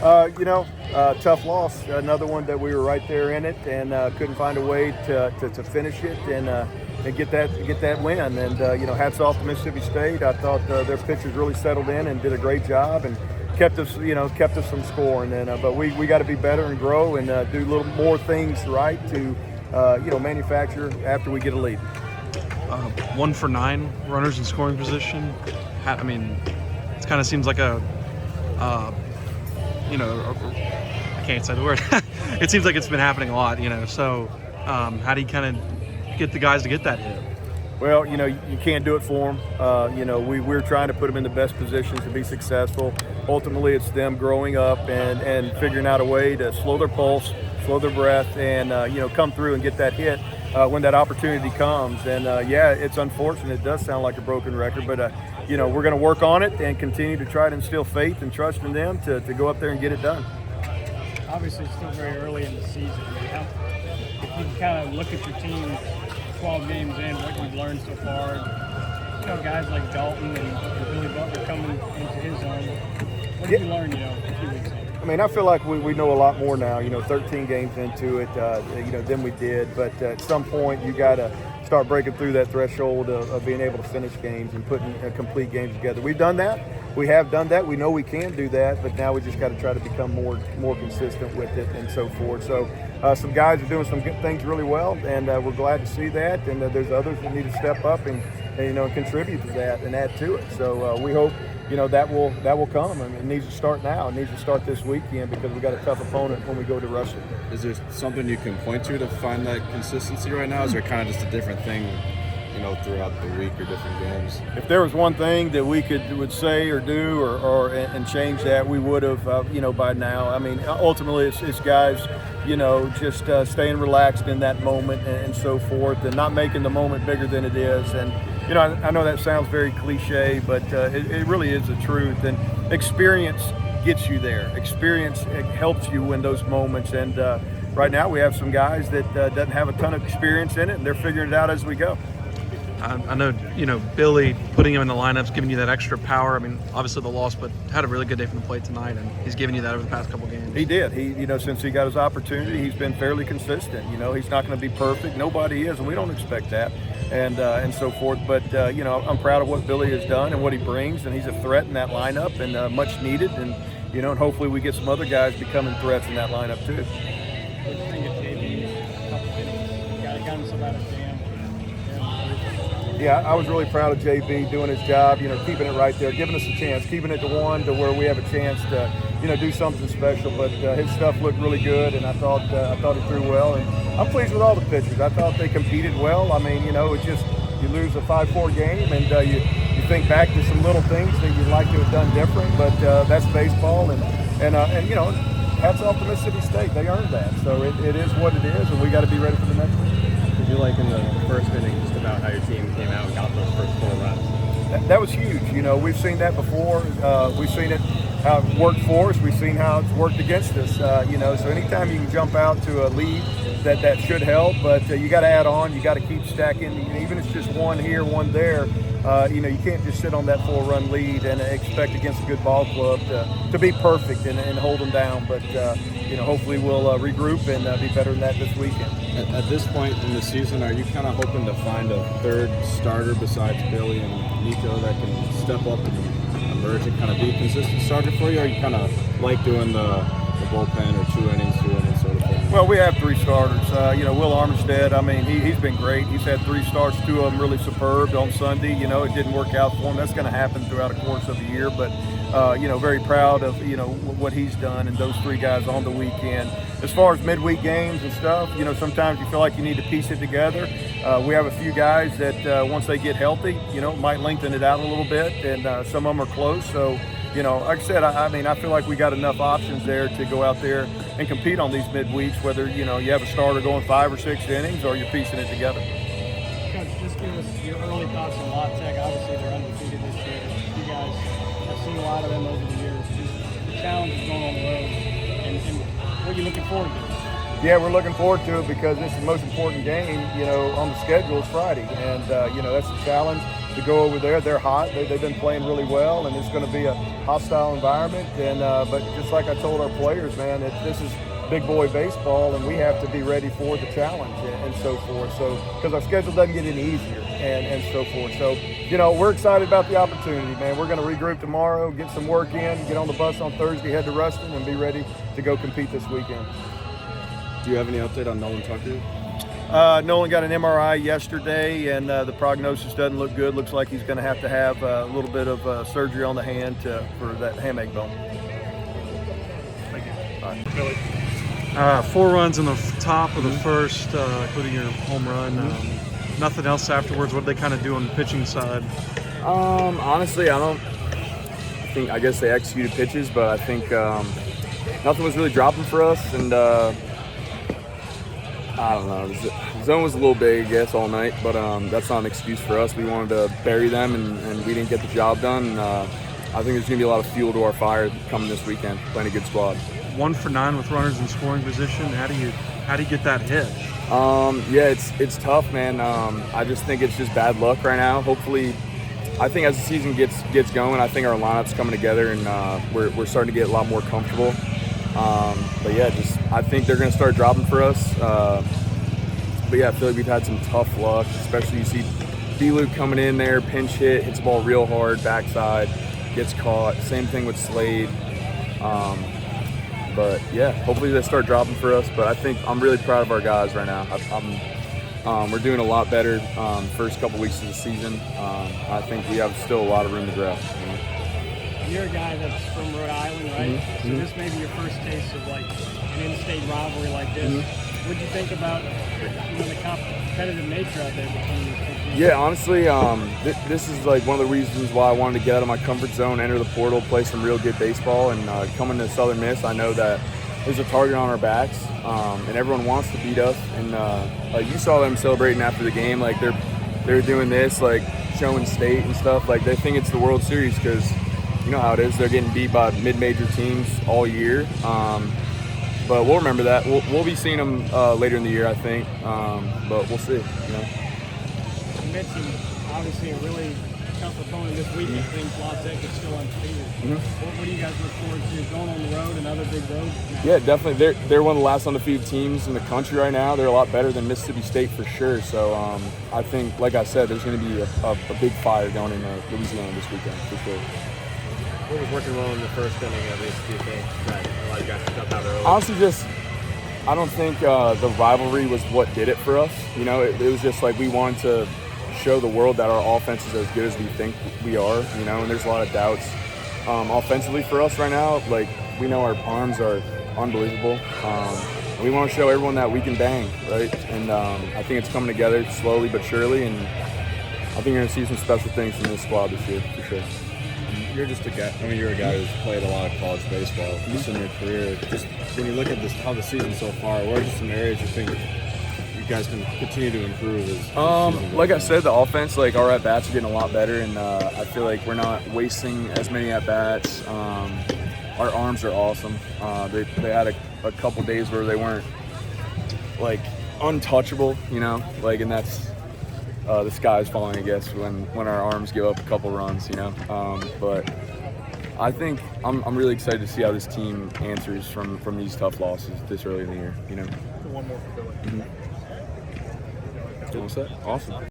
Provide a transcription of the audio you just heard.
Tough loss. Another one that we were right there in it and couldn't find a way to finish it and get that win. And hats off to Mississippi State. I thought their pitchers really settled in and did a great job and kept us from scoring. And but we got to be better and grow and do a little more things right to manufacture after we get a lead. 1 for 9 runners in scoring position. It kind of seems like I can't say the word. It seems like it's been happening a lot, So, how do you kind of get the guys to get that hit? Well, you can't do it for them. We're trying to put them in the best positions to be successful. Ultimately, it's them growing up and figuring out a way to slow their pulse, slow their breath, and come through and get that hit when that opportunity comes. And it's unfortunate. It does sound like a broken record, but we're going to work on it and continue to try to instill faith and trust in them to go up there and get it done. Obviously, it's still very early in the season. If you kind of look at your team 12 games in, what you've learned so far, guys like Dalton and Billy Butler coming into his own, what did you learn, a few weeks in? I feel like we know a lot more now, 13 games into it, than we did. But at some point, you got to start breaking through that threshold of being able to finish games and putting complete games together. We've done that. We have done that. We know we can do that, but now we just got to try to become more consistent with it and so forth. So some guys are doing some good things really well, and we're glad to see that. And there's others that need to step up and contribute to that and add to it. So we hope that will come. It needs to start now. It needs to start this weekend because we got a tough opponent when we go to Russell. Is there something you can point to find that consistency right now? Is there kind of just a different thing, throughout the week or different games? If there was one thing that we would say or do and change that, we would have, by now. Ultimately, it's guys, just staying relaxed in that moment and so forth, and not making the moment bigger than it is. And I know that sounds very cliche, but it really is the truth. And experience gets you there. Experience helps you in those moments. And right now we have some guys that doesn't have a ton of experience in it, and they're figuring it out as we go. I know, Billy putting him in the lineups, giving you that extra power. Obviously the loss, but had a really good day from the plate tonight, and he's given you that over the past couple games. He did. Since he got his opportunity, he's been fairly consistent. He's not going to be perfect. Nobody is, and we don't expect that, and so forth. But I'm proud of what Billy has done and what he brings, and he's a threat in that lineup and much needed. And and hopefully we get some other guys becoming threats in that lineup too. What do you think of JB? Couple innings, got himself out of jam. Yeah, I was really proud of JB doing his job, keeping it right there, giving us a chance, keeping it to 1 to where we have a chance to, do something special. But his stuff looked really good, and I thought he threw well. And I'm pleased with all the pitchers. I thought they competed well. It's just you lose a 5-4 game, and you think back to some little things that you'd like to have done different. But that's baseball, and hats off to Mississippi State. They earned that. So it is what it is, and we got to be ready for the next one. Did you like in the first inning just about how your team came out and got those first 4 runs? That was huge. We've seen that before. We've seen it how it worked for us. We've seen how it's worked against us. So anytime you can jump out to a lead, that should help. But you got to add on. You got to keep stacking. Even if it's just one here, one there. You can't just sit on that 4-run lead and expect against a good ball club to be perfect and hold them down. But hopefully we'll regroup and be better than that this weekend. At this point in the season, are you kind of hoping to find a third starter besides Billy and Nico that can step up and emerge and kind of be a consistent starter for you? Or you kind of like doing the bullpen or 2 innings sort of thing? Well, we have 3 starters. Will Armstead, he's been great. He's had 3 starts, 2 of them really superb on Sunday. It didn't work out for him. That's going to happen throughout the course of the year. But, very proud of, what he's done and those 3 guys on the weekend. As far as midweek games and stuff, sometimes you feel like you need to piece it together. We have a few guys that once they get healthy, might lengthen it out a little bit, and some of them are close. So, like I said, I feel like we got enough options there to go out there and compete on these midweeks, whether, you have a starter going 5 or 6 innings or you're piecing it together. Coach, just give us your early thoughts on La Tech. Obviously, they're undefeated this year. You guys have seen a lot of them over the years. Just the challenges going on the road, and what are you looking forward to? Yeah, we're looking forward to it because this is the most important game, on the schedule is Friday. And, that's the challenge. to go over there. They're hot. They've been playing really well, and it's going to be a hostile environment. And but just like I told our players, man, this is big boy baseball, and we have to be ready for the challenge and so forth. So because our schedule doesn't get any easier and so forth. So we're excited about the opportunity, man. We're going to regroup tomorrow, get some work in, get on the bus on Thursday, head to Ruston, and be ready to go compete this weekend. Do you have any update on Nolan Tucker? Nolan got an MRI yesterday, and the prognosis doesn't look good. Looks like he's going to have a little bit of surgery on the hand for that hamate bone. Thank you. All right. Billy. 4 runs in the top of the first, including your home run. Nothing else afterwards. What did they kind of do on the pitching side? Honestly, I guess they executed pitches, but I think nothing was really dropping for us, and I don't know. The zone was a little big, I guess, all night, but that's not an excuse for us. We wanted to bury them, and we didn't get the job done. And, I think there's going to be a lot of fuel to our fire coming this weekend. Playing a good squad. 1 for 9 with runners in scoring position. How do you get that hit? Yeah, it's tough, man. I just think it's just bad luck right now. Hopefully, I think as the season gets going, I think our lineup's coming together, and we're starting to get a lot more comfortable. But yeah, I think they're going to start dropping for us. But yeah, I feel like we've had some tough luck, especially you see B-Luke coming in there, pinch hit, hits the ball real hard, backside, gets caught. Same thing with Slade. But yeah, hopefully they start dropping for us. But I think I'm really proud of our guys right now. We're doing a lot better first couple weeks of the season. I think we have still a lot of room to grow. You're a guy that's from Rhode Island, right? So this may be your first taste of like an in-state rivalry like this. What do you think about the competitive nature out there between these two teams? Yeah, honestly, this is like one of the reasons why I wanted to get out of my comfort zone, enter the portal, play some real good baseball, and coming to Southern Miss, I know that there's a target on our backs, and everyone wants to beat us. And like you saw them celebrating after the game, like they're doing this, like showing state and stuff. Like they think it's the World Series because you know how it is. They're getting beat by mid-major teams all year. But we'll remember that. We'll be seeing them later in the year, I think. But we'll see. You mentioned obviously a really tough opponent this week. I think La Tech is still undefeated. What do you guys look forward to going on the road, another big road? Yeah, definitely. They're one of the last undefeated teams in the country right now. They're a lot better than Mississippi State for sure. So I think, like I said, there's going to be a big fire going into Louisiana this weekend for sure. What was working well in the first inning of this, do you think, that a lot of you guys picked up out early? Honestly, I don't think the rivalry was what did it for us. It was just like we wanted to show the world that our offense is as good as we think we are, and there's a lot of doubts offensively for us right now. Like, we know our arms are unbelievable. We want to show everyone that we can bang, right? And I think it's coming together slowly but surely, and I think you're going to see some special things from this squad this year, for sure. You're just a guy. You're a guy who's played a lot of college baseball just in your career. Just when you look at how the season's so far, what are just some areas you think you guys can continue to improve? Like I said, the offense, like our at-bats are getting a lot better, and I feel like we're not wasting as many at-bats. Our arms are awesome. They had a couple days where they weren't like untouchable, and that's the sky's falling, I guess, when our arms give up a couple runs, But I think I'm really excited to see how this team answers from these tough losses this early in the year, One more for Billy. What's that? Awesome.